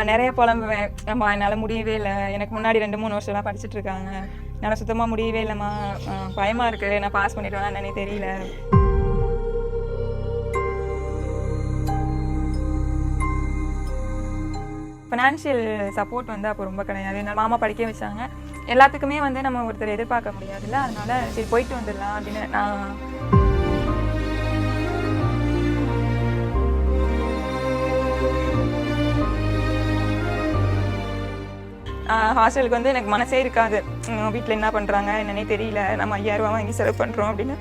நிறைய புலம்புவேன். அம்மா என்னால் முடியவே இல்லை, எனக்கு முன்னாடி 2-3 வருஷம்லாம் படிச்சுட்டு இருக்காங்க, என்னால் சுத்தமாக முடியவே இல்லைம்மா, பயமாக இருக்குது, நான் பாஸ் பண்ணிடுவேன் என்னன்னே தெரியல. ஃபினான்ஷியல் சப்போர்ட் வந்து அப்போ ரொம்ப கிடையாது. என்னால் மாமா படிக்க வச்சாங்க. எல்லாத்துக்குமே வந்து நம்ம ஒருத்தர் எதிர்பார்க்க முடியாதுல்ல, அதனால சரி போயிட்டு வந்துடலாம் அப்படின்னு நான் ஹாஸ்டலுக்கு வந்து எனக்கு மனசே இருக்காது. வீட்டில் என்ன பண்ணுறாங்க என்னன்னே தெரியல, நம்ம 5000 ரூபா வாங்கி செலவு பண்ணுறோம் அப்படின்னு.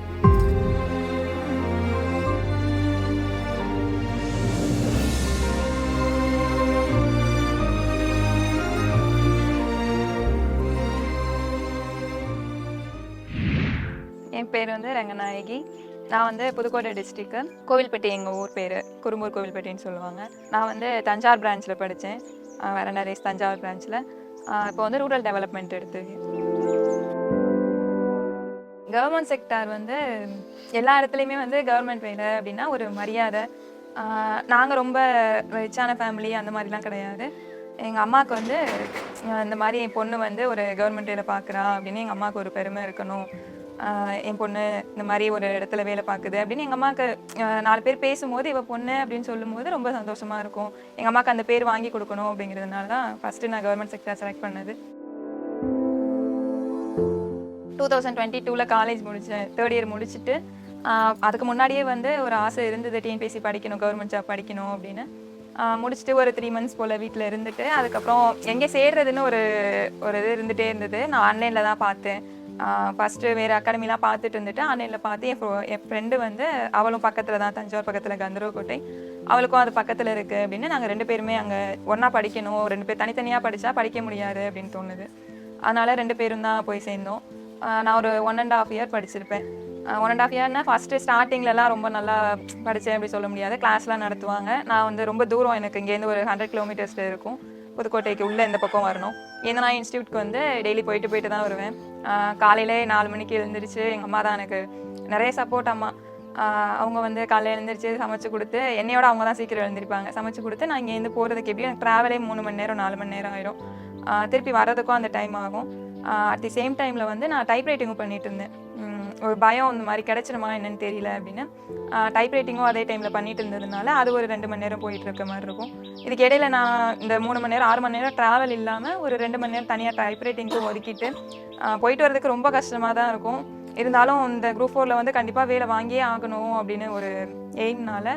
என் பேர் வந்து ரங்கநாயகி. நான் வந்து புதுக்கோட்டை டிஸ்ட்ரிக்ட்டு, கோவில்பட்டி எங்கள் ஊர் பேர், குறும்பூர் கோவில்பட்டின்னு சொல்லுவாங்க. நான் வந்து தஞ்சாவூர் பிரான்ச்சில் படித்தேன், வரண்டரேஸ் தஞ்சாவூர் பிரான்ச்சில். இப்போ வந்து ரூரல் டெவலப்மெண்ட் எடுத்துருக்கேன். கவர்மெண்ட் செக்டார் வந்து எல்லா இடத்துலையுமே வந்து கவர்மெண்ட் வேலை அப்படின்னா ஒரு மரியாதை. நாங்கள் ரொம்ப ரிச்சான ஃபேமிலி அந்த மாதிரிலாம் கிடையாது. எங்கள் அம்மாவுக்கு வந்து இந்த மாதிரி என் பொண்ணு வந்து ஒரு கவர்மெண்ட் வேலை பார்க்குறா அப்படின்னு எங்கள் அம்மாவுக்கு ஒரு பெருமை இருக்கணும். என் பொண்ணு இந்த மாதிரி ஒரு இடத்துல வேலை பார்க்குது அப்படின்னு எங்கள் அம்மாவுக்கு 4 பேர் பேசும்போது இவ பொண்ணு அப்படின்னு சொல்லும்போது ரொம்ப சந்தோஷமாக இருக்கும். எங்கள் அம்மாவுக்கு அந்த பேர் வாங்கி கொடுக்கணும் அப்படிங்கிறதுனால தான் ஃபஸ்ட்டு நான் கவர்மெண்ட் செக்டார் செலக்ட் பண்ணது. 2022 காலேஜ் முடித்தேன், 3rd இயர் முடிச்சுட்டு. அதுக்கு முன்னாடியே வந்து ஒரு ஆசை இருந்தது, டிஎன்பிஎஸ்சி படிக்கணும், கவர்மெண்ட் ஜாப் படிக்கணும் அப்படின்னு. முடிச்சுட்டு ஒரு 3 மந்த்ஸ் போல் வீட்டில் இருந்துட்டு அதுக்கப்புறம் எங்கே சேர்றதுன்னு ஒரு இது இருந்துகிட்டே இருந்தது. நான் ஆன்லைனில் தான் பார்த்தேன். ஃபஸ்ட்டு வேறு அகாடமிலாம் பார்த்துட்டு இருந்துட்டு ஆன்லைனில் பார்த்து என் ஃப்ரெண்டு வந்து அவளும் பக்கத்தில் தான், தஞ்சாவூர் பக்கத்தில் கந்தர்வக்கோட்டை, அவளுக்கும் அது பக்கத்தில் இருக்குது அப்படின்னு நாங்கள் 2 பேருமே அங்கே ஒன்றா படிக்கணும், 2 பேர் தனித்தனியாக படித்தா படிக்க முடியாது அப்படின்னு தோணுது. அதனால் 2 பேரும் தான் போய் சேர்ந்தோம். நான் ஒரு 1.5 இயர் படிச்சிருப்பேன். 1.5 இயர்னா ஃபஸ்ட்டு ஸ்டார்டிங்லலாம் ரொம்ப நல்லா படித்தேன் அப்படி சொல்ல முடியாது. கிளாஸ்லாம் நடத்துவாங்க. நான் வந்து ரொம்ப தூரம், எனக்கு இங்கேருந்து ஒரு 100 கிலோமீட்டர்ஸில் இருக்கும், புதுக்கோட்டைக்கு உள்ளே இந்த பக்கம் வரணும். ஏன்னா நான் இன்ஸ்டியூட்க்கு வந்து டெய்லி போயிட்டு தான் வருவேன். காலையில் 4 மணிக்கு எழுந்திரிச்சு எங்கள் அம்மா தான் எனக்கு நிறைய சப்போர்ட். அம்மா அவங்க வந்து காலையில் எழுந்திரிச்சு சமைச்சு கொடுத்து, என்னையோட அவங்க தான் சீக்கிரம் எழுந்திருப்பாங்க, சமைச்சு கொடுத்து நான் இங்கேருந்து போகிறதுக்கு எப்படியும் எனக்கு ட்ராவலே 3 மணி நேரம் 4 மணி நேரம் ஆகிடும். திருப்பி வர்றதுக்கும் அந்த டைம் ஆகும். அட் தி சேம் டைமில் வந்து நான் டைப்ரைட்டிங்கும் பண்ணிகிட்டு இருந்தேன். ஒரு பயம் இந்த மாதிரி கிடச்சிடுமா என்னன்னு தெரியல அப்படின்னு டைப்ரைட்டிங்கும் அதே டைமில் பண்ணிட்டு இருந்ததுனால அது ஒரு 2 மணி நேரம் போயிட்டு இருக்க மாதிரி இருக்கும். இதுக்கு இடையில நான் இந்த 3 மணி நேரம் 6 மணி நேரம் ட்ராவல் இல்லாமல் ஒரு 2 மணி நேரம் தனியாக டைப்ரைட்டிங்க்கும் ஒதுக்கிட்டு போயிட்டு வரதுக்கு ரொம்ப கஷ்டமாக தான் இருக்கும். இருந்தாலும் இந்த குரூப் 4ல் வந்து கண்டிப்பாக வேலை வாங்கியே ஆகணும் அப்படின்னு ஒரு எய்ம்னால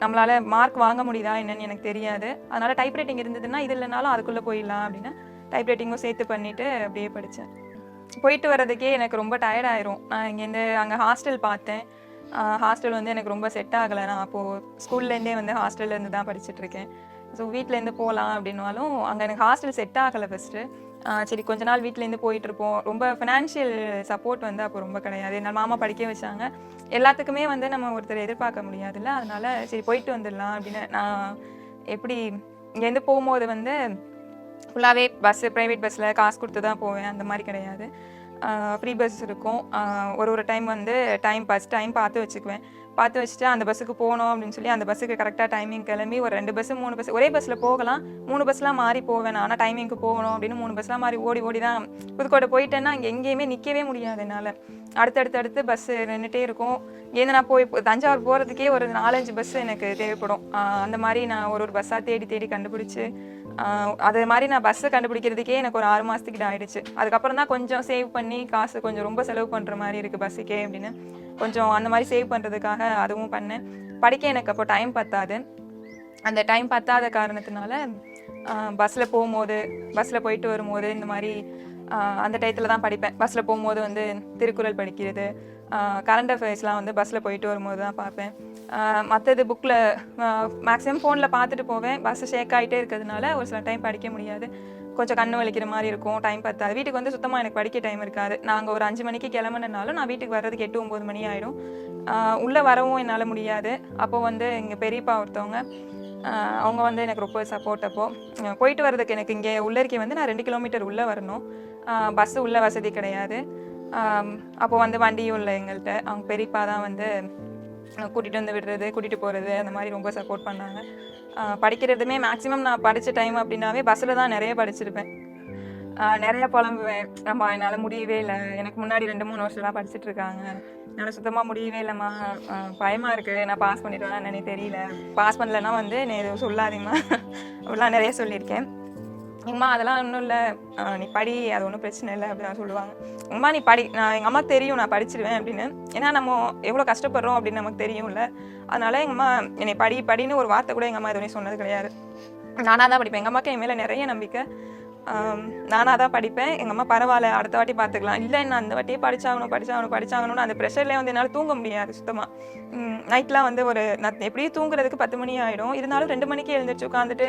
நம்மளால் மார்க் வாங்க முடியுதா என்னன்னு எனக்கு தெரியாது. அதனால் டைப்ரைட்டிங் இருந்ததுன்னா இது இல்லைனாலும் அதுக்குள்ளே போயிடலாம் அப்படின்னு டைப்ரைட்டிங்கும் சேர்த்து பண்ணிவிட்டு அப்படியே படித்தேன். போயிட்டு வர்றதுக்கே எனக்கு ரொம்ப டயர்ட் ஆயிரும். நான் இங்கேருந்து அங்கே ஹாஸ்டல் பார்த்தேன். ஹாஸ்டல் வந்து எனக்கு ரொம்ப செட் ஆகலை. நான் அப்போது ஸ்கூல்லேருந்தே வந்து ஹாஸ்டல்லேருந்து தான் படிச்சுட்ருக்கேன். ஸோ வீட்டிலேருந்து போகலாம் அப்படின்னாலும் அங்கே எனக்கு ஹாஸ்டல் செட் ஆகலை ஃபஸ்ட்டு. சரி கொஞ்ச நாள் வீட்டிலேருந்து போயிட்டுருப்போம். ரொம்ப ஃபினான்ஷியல் சப்போர்ட் வந்து அப்போ ரொம்ப கிடையாது. என்னால் மாமா படிக்க வச்சாங்க. எல்லாத்துக்குமே வந்து நம்ம ஒருத்தர் எதிர்பார்க்க முடியாதுல்ல, அதனால் சரி போயிட்டு வந்துடலாம் அப்படின்னு. நான் எப்படி இங்கேருந்து போகும்போது வந்து ஃபுல்லாகவே பஸ்ஸு, ப்ரைவேட் பஸ்ஸில் காசு கொடுத்து தான் போவேன், அந்த மாதிரி கிடையாது. ஃப்ரீ பஸ் இருக்கும். ஒரு டைம் வந்து பஸ் டைம் பார்த்து வச்சுக்குவேன். பார்த்து வச்சுட்டு அந்த பஸ்ஸுக்கு போகணும் அப்படின்னு சொல்லி அந்த பஸ்ஸுக்கு கரெக்டாக டைமிங் கிளம்பி ஒரு 2 பஸ்ஸு 3 பஸ் ஒரே பஸ்ஸில் போகலாம், 3 பஸ்லாம் மாறி போவேன். ஆனால் டைமிங்க்கு போகணும் அப்படின்னு 3 பஸ்லாம் மாறி ஓடி தான் புதுக்கோட்டை போயிட்டேன்னா அங்கே எங்கேயுமே நிற்கவே முடியாது என்னால். அடுத்தடுத்து பஸ்ஸு நின்றுட்டே இருக்கும். ஏன்னா நான் போய் தஞ்சாவூர் போகிறதுக்கே ஒரு 4-5 பஸ்ஸு எனக்கு தேவைப்படும். அந்த மாதிரி நான் ஒரு பஸ்ஸாக தேடி கண்டுபிடிச்சி அது மாதிரி நான் பஸ்ஸை கண்டுபிடிக்கிறதுக்கே எனக்கு ஒரு 6 மாதத்துக்கிட்ட ஆகிடுச்சு. அதுக்கப்புறம் தான் கொஞ்சம் சேவ் பண்ணி காசு கொஞ்சம் ரொம்ப செலவு பண்ணுற மாதிரி இருக்குது பஸ்ஸுக்கே அப்படின்னு கொஞ்சம் அந்த மாதிரி சேவ் பண்ணுறதுக்காக அதுவும் பண்ணேன். படிக்க எனக்கு அப்போ டைம் பத்தாது. அந்த டைம் பத்தாத காரணத்தினால பஸ்ஸில் போகும்போது, பஸ்ஸில் போயிட்டு வரும்போது இந்த மாதிரி அந்த டயத்தில் தான் படிப்பேன். பஸ்ஸில் போகும்போது வந்து திருக்குறள் படிக்கிறது, கரண்ட் அஃபேர்ஸ்லாம் வந்து பஸ்ஸில் போயிட்டு வரும்போது தான் பார்ப்பேன். மற்றது புக்கில் மேக்ஸிமம் ஃபோனில் பார்த்துட்டு போவேன். பஸ்ஸு ஷேக் ஆகிட்டே இருக்கிறதுனால ஒரு சில டைம் படிக்க முடியாது, கொஞ்சம் கண்ணு வலிக்கிற மாதிரி இருக்கும், டைம் பத்தாது. வீட்டுக்கு வந்து சுத்தமாக எனக்கு படிக்க டைம் இருக்காது. நாங்கள் ஒரு 5 மணிக்கு கிளம்புனாலும் நான் வீட்டுக்கு வர்றதுக்கு 8-9 மணி ஆகிடும். உள்ளே வரவும் என்னால் முடியாது. அப்போது வந்து எங்கள் பெரியப்பா ஒருத்தவங்க, அவங்க வந்து எனக்கு ரொம்ப சப்போர்ட். அப்போது போயிட்டு வர்றதுக்கு எனக்கு இங்கே உள்ளரிக்கை வந்து நான் 2 கிலோமீட்டர் உள்ளே வரணும். பஸ்ஸு உள்ள வசதி கிடையாது. அப்போது வந்து வண்டியும் இல்லை எங்கள்கிட்ட. அவங்க பெரியப்பா தான் வந்து கூட்டிகிட்டு வந்து விடுறது, கூட்டிகிட்டு போகிறது, அந்த மாதிரி ரொம்ப சப்போர்ட் பண்ணாங்க. படிக்கிறதுமே மேக்ஸிமம் நான் படித்த டைம் அப்படின்னாவே பஸ்ஸில் தான் நிறைய படிச்சிருப்பேன். நிறைய புலம்புவேன். நம்ம என்னால் முடியவே இல்லை, எனக்கு முன்னாடி 2-3 வருஷம்லாம் படிச்சுட்டு இருக்காங்க, என்னால் சுத்தமாக முடியவே இல்லைம்மா, பயமாக இருக்குது, நான் பாஸ் பண்ணிடுவேன்னா என்னன்னே தெரியல, பாஸ் பண்ணலைன்னா வந்து நீ எதுவும் சொல்லாதீம்மா அப்படிலாம் நிறைய சொல்லியிருக்கேன். எங்கம்மா அதெல்லாம் ஒன்றும் இல்லை, நீ படி, அது ஒன்றும் பிரச்சனை இல்லை அப்படின்னு சொல்லுவாங்க. அம்மா நீ படி, எங்கள் அம்மா தெரியும் நான் படிச்சிடுவேன் அப்படின்னு. ஏன்னா நம்ம எவ்வளோ கஷ்டப்படுறோம் அப்படின்னு நமக்கு தெரியும்ல. அதனால எங்கள் அம்மா என்னை படின்னு ஒரு வார்த்தை கூட எங்கள் அம்மா எதுவும் சொன்னது கிடையாது. நானாக தான் படிப்பேன். எங்கள் அம்மாவுக்கு என் மேலே நிறைய நம்பிக்கை. நானாக தான் படிப்பேன். எங்கள் அம்மா பரவாயில்ல, அடுத்த வாட்டி பார்த்துக்கலாம், இல்லை நான் அந்த வாட்டியே படிச்சாகணும்னு அந்த ப்ரெஷர்லேயே வந்து என்னால் தூங்க முடியாது சுத்தமாக. நைட்லாம் வந்து நான் எப்படியும் தூங்குறதுக்கு 10 மணி ஆகிடும். இருந்தாலும் 2 மணிக்கு எழுந்திரிச்சு உட்காந்துட்டு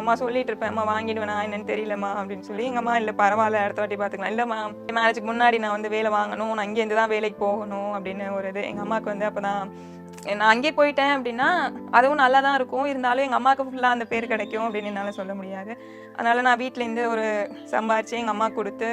அம்மா சொல்லிட்டு இருப்பேன், அம்மா வாங்கிடுவேனா என்னன்னு தெரியலம்மா அப்படின்னு சொல்லி. எங்கள் அம்மா இல்லை பரவாயில்ல அடுத்த வாட்டி பார்த்துக்கலாம், இல்லைம்மா மேரேஜுக்கு முன்னாடி நான் வந்து வேலை வாங்கணும், நான் இங்கேருந்து தான் வேலைக்கு போகணும் அப்படின்னு ஒரு இது. எங்கள் அம்மாவுக்கு வந்து அப்போ தான் நான் அங்கேயே போயிட்டேன் அப்படின்னா அதுவும் நல்லா தான் இருக்கும், இருந்தாலும் எங்கள் அம்மாவுக்கு ஃபுல்லாக அந்த பேர் கிடைக்கும் அப்படின்னு என்னால் சொல்ல முடியாது. அதனால் நான் வீட்டிலேருந்து ஒரு சம்பாரித்து எங்கள் அம்மா கொடுத்து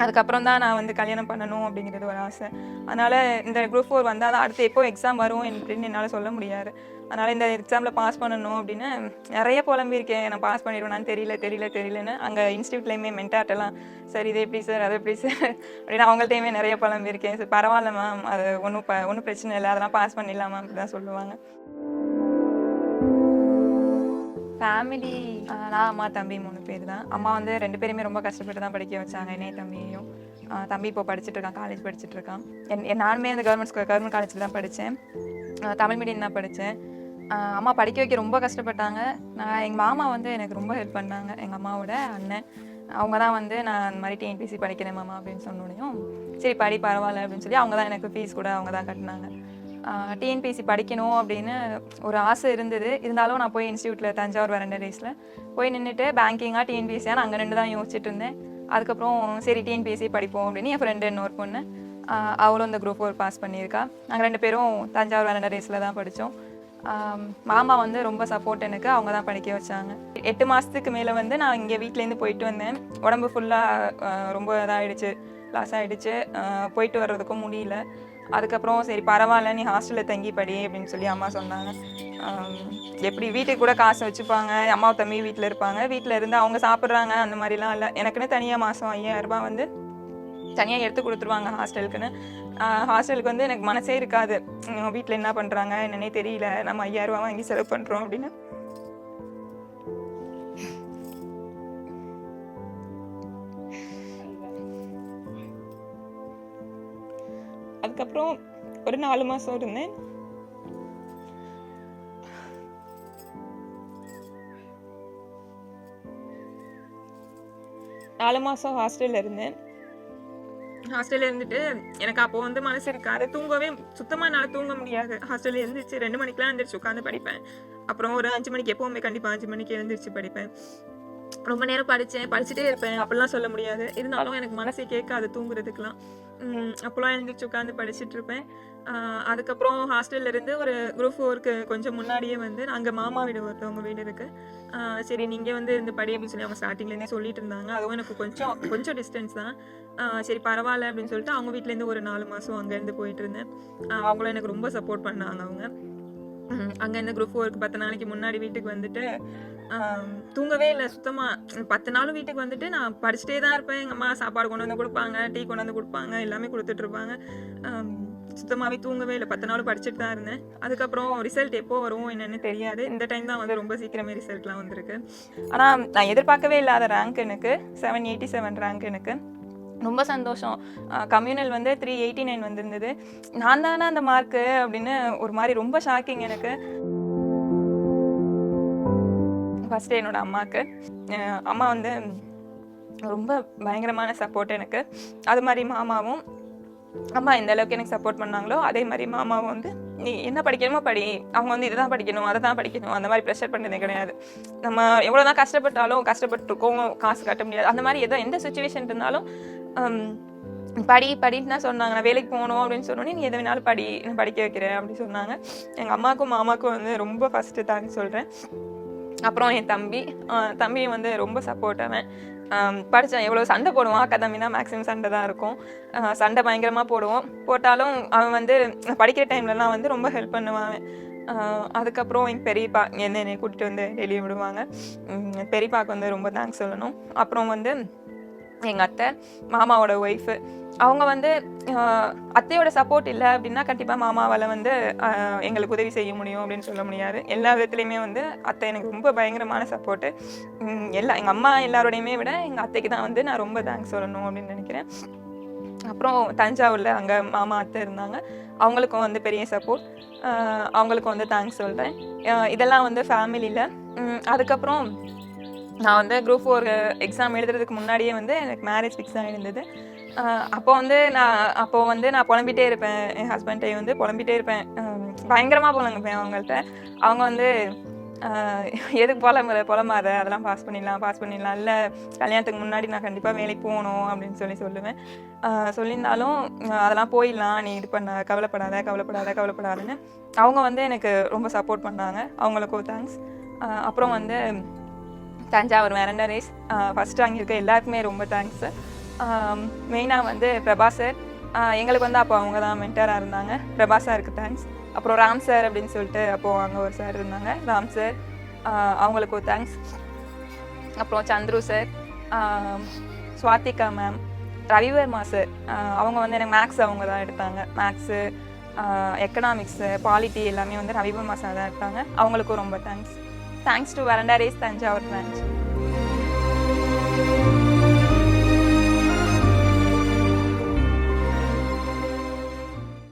அதுக்கப்புறம் தான் நான் வந்து கல்யாணம் பண்ணணும் அப்படிங்கிறது ஒரு ஆசை. அதனால் இந்த குரூப் 4 வந்தால் தான் அடுத்து எப்போ எக்ஸாம் வரும் அப்படின்னு என்னால் சொல்ல முடியாது. அதனால் இந்த எக்ஸாமில் பாஸ் பண்ணணும் அப்படின்னு நிறைய புலம்பியிருக்கேன். நான் பாஸ் பண்ணிடுவேனான்னு தெரியலன்னு அங்கே இன்ஸ்டியூட்லேயுமே மென்டார்ட்டெல்லாம் சார் இது எப்படி சார் அது எப்படி சார் அப்படின்னு அவங்கள்ட்டையுமே நிறைய புலம்பியிருக்கேன். சார் பரவாயில்ல மேம், அது ஒன்றும் பிரச்சனை இல்லை, அதெல்லாம் பாஸ் பண்ணிடலாம் மேம் அப்படி தான் சொல்லுவாங்க. ஃபேமிலி நான் அம்மா தம்பி 3 பேர் தான். அம்மா வந்து 2 பேருமே ரொம்ப கஷ்டப்பட்டு தான் படிக்க வச்சாங்க, என்னையும் தம்பியையும். தம்பி இப்போ படிச்சுட்டு இருக்கான், காலேஜ் படிச்சுட்டு இருக்கான். நானுமே அந்த கவர்மெண்ட் காலேஜில் தான் படித்தேன், தமிழ் மீடியம் தான் படித்தேன். அம்மா படிக்க வைக்க ரொம்ப கஷ்டப்பட்டாங்க. எங்கள் மாமா வந்து எனக்கு ரொம்ப ஹெல்ப் பண்ணாங்க, எங்கள் அம்மாவோட அண்ணன். அவங்க தான் வந்து நான் அந்த மாதிரி டிஎன்பிசி படிக்கிறேன் மாமா அப்படின்னு சொன்னோடையும் சரி படி பரவாயில்ல அப்படின்னு சொல்லி அவங்க தான் எனக்கு ஃபீஸ் கூட அவங்க தான் கட்டினாங்க. டிஎன்பிசி படிக்கணும் அப்படின்னு ஒரு ஆசை இருந்தது. இருந்தாலும் நான் போய் இன்ஸ்டியூட்டில் தஞ்சாவூர் வரண்ட ரேஸில் போய் நின்றுட்டு பேங்கிங்காக டிஎன்பிசியாக அங்கே 2 தான் யோசிச்சுட்டு இருந்தேன். அதுக்கப்புறம் சரி டிஎன்பிசி படிப்போம் அப்படின்னு என் ஃப்ரெண்டு இன்னொரு பொண்ணு, அவளும் இந்த குரூப் 4 பாஸ் பண்ணியிருக்கா. நாங்கள் 2 பேரும் தஞ்சாவூர் வரண்ட ரேஸில் தான் படித்தோம். மாமா வந்து ரொம்ப சப்போர்ட் எனக்கு, அவங்க தான் படிக்க வச்சாங்க. 8 மாதத்துக்கு மேலே வந்து நான் இங்கே வீட்டிலேருந்து போயிட்டு வந்தேன். உடம்பு ஃபுல்லாக ரொம்ப இதாகிடுச்சு, லாஸ் ஆகிடுச்சு, போயிட்டு வர்றதுக்கும் முடியல. அதுக்கப்புறம் சரி பரவாயில்ல நீ ஹாஸ்டலில் தங்கி படி அப்படின்னு சொல்லி அம்மா சொன்னாங்க. எப்படி வீட்டுக்கு கூட காசு வச்சுப்பாங்க, அம்மா தம்பி வீட்டில் இருப்பாங்க, வீட்டில் இருந்து அவங்க சாப்பிட்றாங்க அந்த மாதிரிலாம் இல்லை. எனக்குன்னு தனியாக மாதம் 5000 ரூபாய் வந்து தனியாக எடுத்து கொடுத்துருவாங்க ஹாஸ்டலுக்குன்னு. ஹாஸ்டலுக்கு வந்து எனக்கு மனசே இருக்காது, வீட்டில் என்ன பண்ணுறாங்க என்னன்னே தெரியல, நம்ம 5000 ரூபா வாங்கி செலவு பண்ணுறோம் அப்படின்னு. அதுக்கப்புறம் ஒரு 4 மாதம் இருந்தேன். ஹாஸ்டலில் இருந்தேன். ஹாஸ்டலில் இருந்துட்டு எனக்கு அப்போ வந்து மனசு இருக்காது, தூங்கவே சுத்தமாக என்னால் தூங்க முடியாது. ஹாஸ்டலில் எழுந்திரிச்சு 2 மணிக்கெலாம் எழுந்திரிச்சு உட்காந்து படிப்பேன். அப்புறம் ஒரு 5 மணிக்கு எப்போவுமே கண்டிப்பாக 5 மணிக்கு எழுந்திரிச்சு படிப்பேன். ரொம்ப நேரம் படிச்சுட்டே இருப்பேன் அப்படிலாம் சொல்ல முடியாது, இருந்தாலும் எனக்கு மனசே கேட்காது தூங்குறதுக்கெலாம். அப்போலாம் எழுந்திரிச்சு உட்காந்து படிச்சுட்டு இருப்பேன். அதுக்கப்புறம் ஹாஸ்டல்ல இருந்து ஒரு குரூப் 4க்கு கொஞ்சம் முன்னாடியே வந்து அங்கே மாமா வீடு ஒருத்தவங்க வீடு இருக்குது. சரி நீங்கள் வந்து இந்த படி அப்படின்னு சொல்லி அவங்க ஸ்டார்டிங்லேருந்தே சொல்லிட்டு இருந்தாங்க. அதுவும் எனக்கு கொஞ்சம் டிஸ்டன்ஸ் தான். சரி பரவாயில்ல அப்படின்னு சொல்லிட்டு அவங்க வீட்டிலேருந்து ஒரு 4 மாதம் அங்கேருந்து போயிட்டு இருந்தேன். அவங்களும் எனக்கு ரொம்ப சப்போர்ட் பண்ணாங்க. அவங்க அங்கேருந்து குரூப் 4க்கு 10 நாளைக்கு முன்னாடி வீட்டுக்கு வந்துட்டு தூங்கவே இல்லை சுத்தமாக. 10 நாளும் வீட்டுக்கு வந்துட்டு நான் படிச்சுட்டே தான் இருப்பேன். எங்கள் அம்மா சாப்பாடு கொண்டு வந்து கொடுப்பாங்க, டீ கொண்டு வந்து கொடுப்பாங்க, எல்லாமே கொடுத்துட்ருப்பாங்க. சுத்தமாகவே தூங்கவே இல்லை, 10 நாளும் படிச்சுட்டு தான் இருந்தேன். அதுக்கப்புறம் ரிசல்ட் எப்போ வரும் என்னென்னு தெரியாது. இந்த டைம் தான் வந்து ரொம்ப சீக்கிரமே ரிசல்ட்லாம் வந்திருக்கு. ஆனால் நான் எதிர்பார்க்கவே இல்லாத ரேங்க் எனக்கு 787 ரேங்க். எனக்கு ரொம்ப சந்தோஷம். கம்யூனல் வந்து 389 வந்திருந்தது. நான் தானே அந்த மார்க்கு அப்படின்னு ஒரு மாதிரி ரொம்ப ஷாக்கிங் எனக்கு. ஃபஸ்ட்டு என்னோட அம்மாவுக்கு, அம்மா வந்து ரொம்ப பயங்கரமான சப்போர்ட் எனக்கு. அது மாதிரி மாமாவும், அம்மா எந்த அளவுக்கு எனக்கு சப்போர்ட் பண்ணாங்களோ அதே மாதிரி மாமாவும் வந்து நீ என்ன படிக்கணுமோ படி, அவங்க வந்து இதை தான் படிக்கணும் அதை தான் படிக்கணும் அந்த மாதிரி ப்ரெஷர் பண்ணதே கிடையாது. நம்ம எவ்வளோ தான் கஷ்டப்பட்டுருக்கோம், காசு கட்ட முடியாது, அந்த மாதிரி எந்த சுச்சுவேஷன் இருந்தாலும் படின்னு தான் சொன்னாங்க. நான் வேலைக்கு போகணும் அப்படின்னு சொன்னோன்னே நீ எதை வேணாலும் நான் படிக்க வைக்கிறேன் அப்படின்னு சொன்னாங்க. எங்கள் அம்மாவுக்கும் மாமாவுக்கும் வந்து ரொம்ப ஃபஸ்ட்டு தேங்க்ஸ் சொல்கிறேன். அப்புறம் என் தம்பி வந்து ரொம்ப சப்போர்ட். அவன் படித்தான், எவ்வளோ சண்டை போடுவான், அக்கா தம்பினா மேக்ஸிமம் சண்டை தான் இருக்கும், சண்டை பயங்கரமாக போட்டாலும் அவன் வந்து படிக்கிற டைம்லலாம் வந்து ரொம்ப ஹெல்ப் பண்ணுவான். அதுக்கப்புறம் எங்கள் பெரியப்பா என்னை கூட்டிகிட்டு வந்து டெய்லியும் விடுவாங்க. பெரியப்பாவுக்கு வந்து ரொம்ப தேங்க்ஸ் சொல்லணும். அப்புறம் வந்து எங்கள் அத்தை, மாமாவோட ஒய்ஃபு, அவங்க வந்து அத்தையோட சப்போர்ட் இல்லை அப்படின்னா கண்டிப்பாக மாமாவால் வந்து எங்களுக்கு உதவி செய்ய முடியும் அப்படின்னு சொல்ல முடியாது. எல்லா விதத்துலேயுமே வந்து அத்தை எனக்கு ரொம்ப பயங்கரமான சப்போர்ட்டு. எங்கள் அம்மா எல்லாரோடையுமே விட எங்கள் அத்தைக்கு தான் வந்து நான் ரொம்ப தேங்க்ஸ் சொல்லணும் அப்படின்னு நினைக்கிறேன். அப்புறம் தஞ்சாவூரில் அங்கே மாமா அத்தை இருந்தாங்க, அவங்களுக்கும் வந்து பெரிய சப்போர்ட். அவங்களுக்கும் வந்து தேங்க்ஸ் சொல்கிறேன். இதெல்லாம் வந்து ஃபேமிலியில். அதுக்கப்புறம் நான் வந்து குரூப் 4 எக்ஸாம் எழுதுறதுக்கு முன்னாடியே வந்து எனக்கு மேரேஜ் ஃபிக்ஸ் ஆகிருந்தது. அப்போ வந்து நான் புலம்பிகிட்டே இருப்பேன். என் ஹஸ்பண்ட்டையும் வந்து புலம்பிகிட்டே இருப்பேன். பயங்கரமாக புலம்பிப்பேன் அவங்கள்ட்ட. அவங்க வந்து எதுக்கு புலம்பாத, அதெல்லாம் பாஸ் பண்ணிடலாம், இல்லை கல்யாணத்துக்கு முன்னாடி நான் கண்டிப்பாக வேலைக்கு போகணும் அப்படின்னு சொல்லுவேன். சொல்லியிருந்தாலும் அதெல்லாம் போயிடலாம், நீ இது பண்ண கவலைப்படாதுன்னு அவங்க வந்து எனக்கு ரொம்ப சப்போர்ட் பண்ணாங்க. அவங்களுக்கும் தேங்க்ஸ். அப்புறம் வந்து தஞ்சாவூர் வேரண்டா ரேஸ் ஃபஸ்ட்டு அங்கே இருக்க எல்லாருக்குமே ரொம்ப தேங்க்ஸு. மெயினாக வந்து பிரபா சார், எங்களுக்கு வந்து அப்போ அவங்க தான் மென்டராக இருந்தாங்க. பிரபா சாருக்கு தேங்க்ஸ். அப்புறம் ராம் சார் அப்படின்னு சொல்லிட்டு அப்போது அங்கே ஒரு சார் இருந்தாங்க, ராம் சார், அவங்களுக்கு ஒரு தேங்க்ஸ். அப்புறம் Chandru sir, Swathika ma'am, Ravivarma sir, அவங்க வந்து எனக்கு மேக்ஸ் அவங்க தான் எடுத்தாங்க. மேக்ஸு, எக்கனாமிக்ஸு, பாலிட்டி எல்லாமே வந்து ரவிவர்மா சார் தான் எடுத்தாங்க. அவங்களுக்கும் ரொம்ப thanks. Thanks to Veranda Race Thanjavur branch.